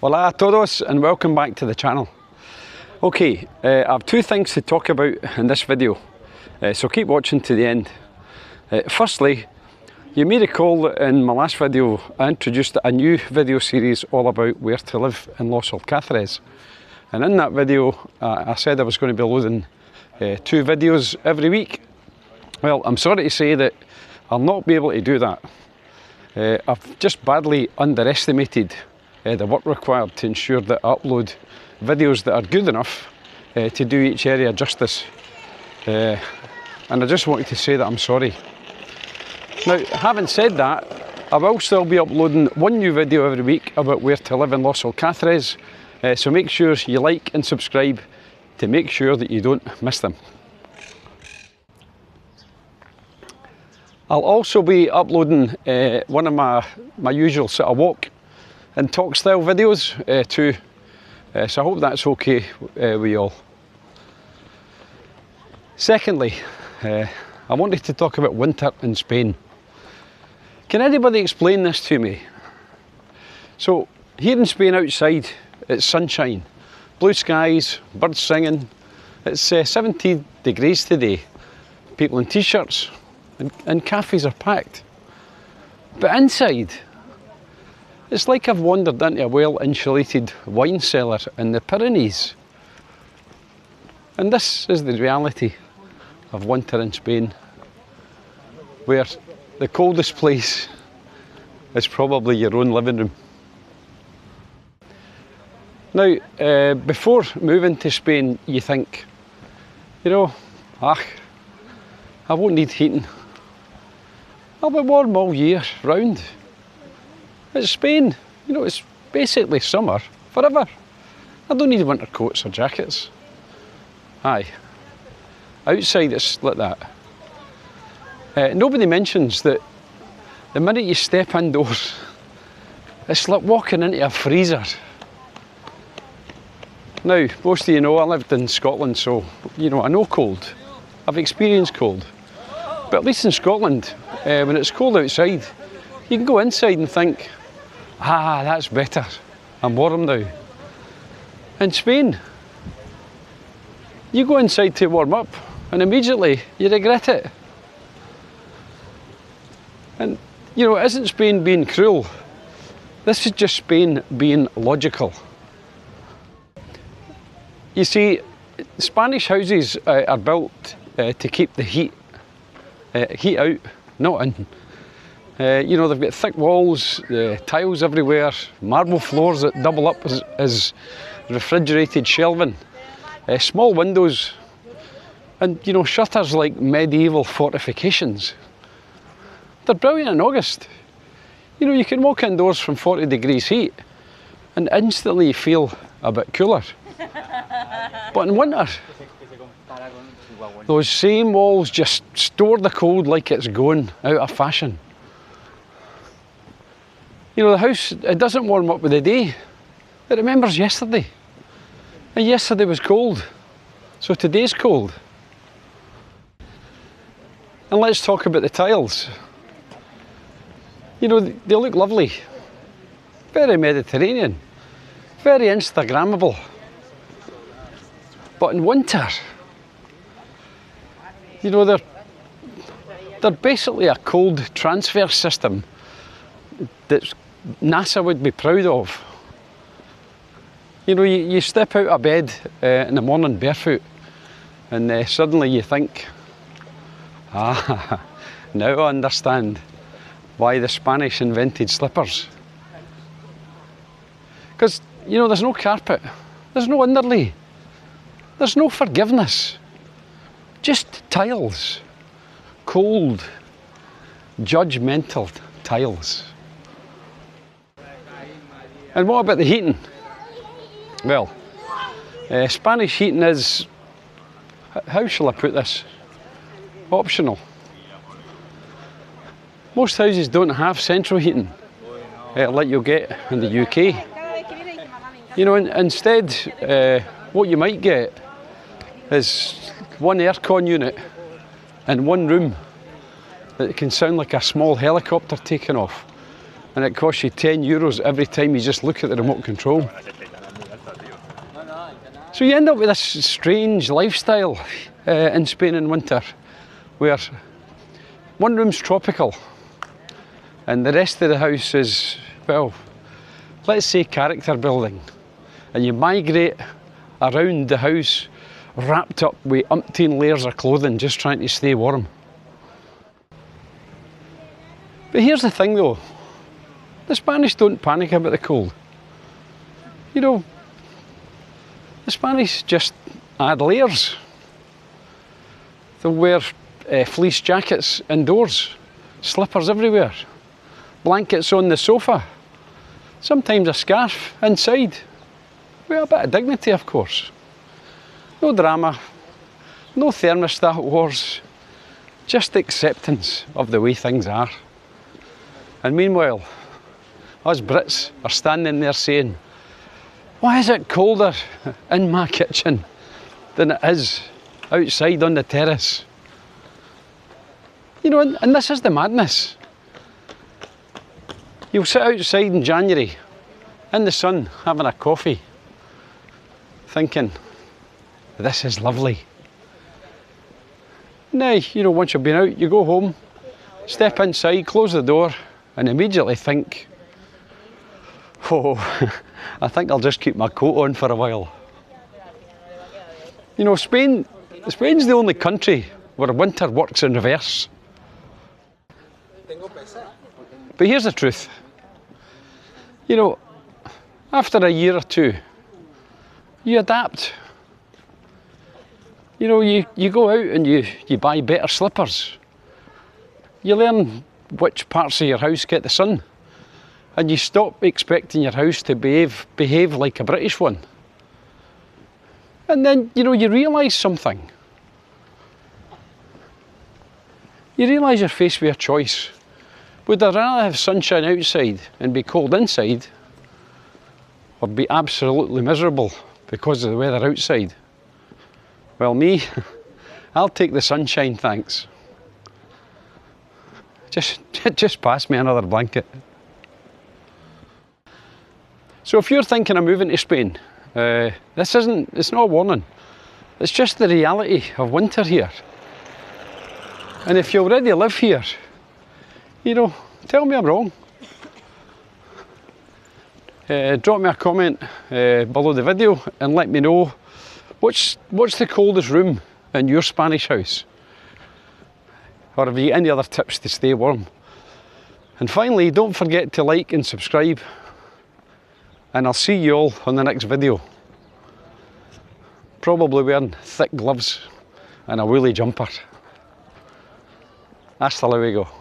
Hola a todos and welcome back to the channel. Okay, I have two things to talk about in this video, so keep watching to the end. Firstly, you may recall that in my last video I introduced a new video series all about where to live in Los Alcázares, and in that video I said I was going to be loading 2 videos every week. Well, I'm sorry to say that I'll not be able to do that. I've just badly underestimated the work required to ensure that I upload videos that are good enough to do each area justice. And I just wanted to say that I'm sorry. Now, having said that, I will still be uploading one new video every week about where to live in Los Alcázares, so make sure you like and subscribe to make sure that you don't miss them. I'll also be uploading one of my usual sort of walk and talk style videos too, so I hope that's okay with you all. Secondly, I wanted to talk about winter in Spain. Can anybody explain this to me? So here in Spain outside, it's sunshine, blue skies, birds singing. It's 17 degrees today, people in t-shirts, and cafes are packed. But inside, it's like I've wandered into a well-insulated wine cellar in the Pyrenees. And this is the reality of winter in Spain, where the coldest place is probably your own living room. Now, before moving to Spain, you think, you know, I won't need heating. I'll be warm all year round. It's Spain, you know, it's basically summer forever. I don't need winter coats or jackets. Aye, outside it's like that. Nobody mentions that the minute you step indoors, it's like walking into a freezer. Now, most of you know I lived in Scotland, so you know I know cold. I've experienced cold. But at least in Scotland, when it's cold outside, you can go inside and think, that's better, I'm warm now. In Spain, you go inside to warm up and immediately you regret it. And you know, it isn't Spain being cruel, this is just Spain being logical. You see, Spanish houses are built to keep the heat out, not in. You know, they've got thick walls, tiles everywhere, marble floors that double up as refrigerated shelving, small windows, and you know, shutters like medieval fortifications. They're brilliant in August. You know, you can walk indoors from 40 degrees heat and instantly feel a bit cooler. But in winter, those same walls just store the cold like it's going out of fashion. You know, the house, it doesn't warm up with the day. It remembers yesterday. And yesterday was cold, so today's cold. And let's talk about the tiles. You know, they look lovely. Very Mediterranean. Very Instagrammable. But in winter, you know, they're basically a cold transfer system that NASA would be proud of. You know, you step out of bed in the morning barefoot and suddenly you think, now I understand why the Spanish invented slippers. Because, you know, there's no carpet, there's no underlay, there's no forgiveness, just tiles, cold, judgmental tiles. And what about the heating? Well, Spanish heating is, how shall I put this, optional. Most houses don't have central heating like you'll get in the UK. You know, instead, what you might get is one aircon unit in one room that can sound like a small helicopter taking off. and it costs you €10 every time you just look at the remote control. So you end up with this strange lifestyle in Spain in winter, where one room's tropical and the rest of the house is, well, let's say character building, and you migrate around the house wrapped up with umpteen layers of clothing just trying to stay warm. But here's the thing though, the Spanish don't panic about the cold. You know, the Spanish just add layers. They'll wear fleece jackets indoors, slippers everywhere, blankets on the sofa, sometimes a scarf inside, with a bit of dignity of course. No drama, no thermostat wars, just acceptance of the way things are. And meanwhile, us Brits are standing there saying, why is it colder in my kitchen than it is outside on the terrace? You know, and this is the madness. You'll sit outside in January, in the sun, having a coffee, thinking, this is lovely. Now, you know, once you've been out, you go home, step inside, close the door, and immediately think, oh, I think I'll just keep my coat on for a while. You know, Spain's the only country where winter works in reverse. But here's the truth. You know, after a year or two, you adapt. You know, you go out and you buy better slippers. You learn which parts of your house get the sun. And you stop expecting your house to behave like a British one. And then, you know, you realise something. You realise you're faced with a choice. Would I rather have sunshine outside and be cold inside, or be absolutely miserable because of the weather outside? Well, me, I'll take the sunshine, thanks. Just pass me another blanket. So if you're thinking of moving to Spain, it's not a warning. It's just the reality of winter here. And if you already live here, you know, tell me I'm wrong. Drop me a comment below the video and let me know what's the coldest room in your Spanish house, or have you any other tips to stay warm. And finally, don't forget to like and subscribe, and I'll see you all on the next video, probably wearing thick gloves and a woolly jumper. Hasta luego.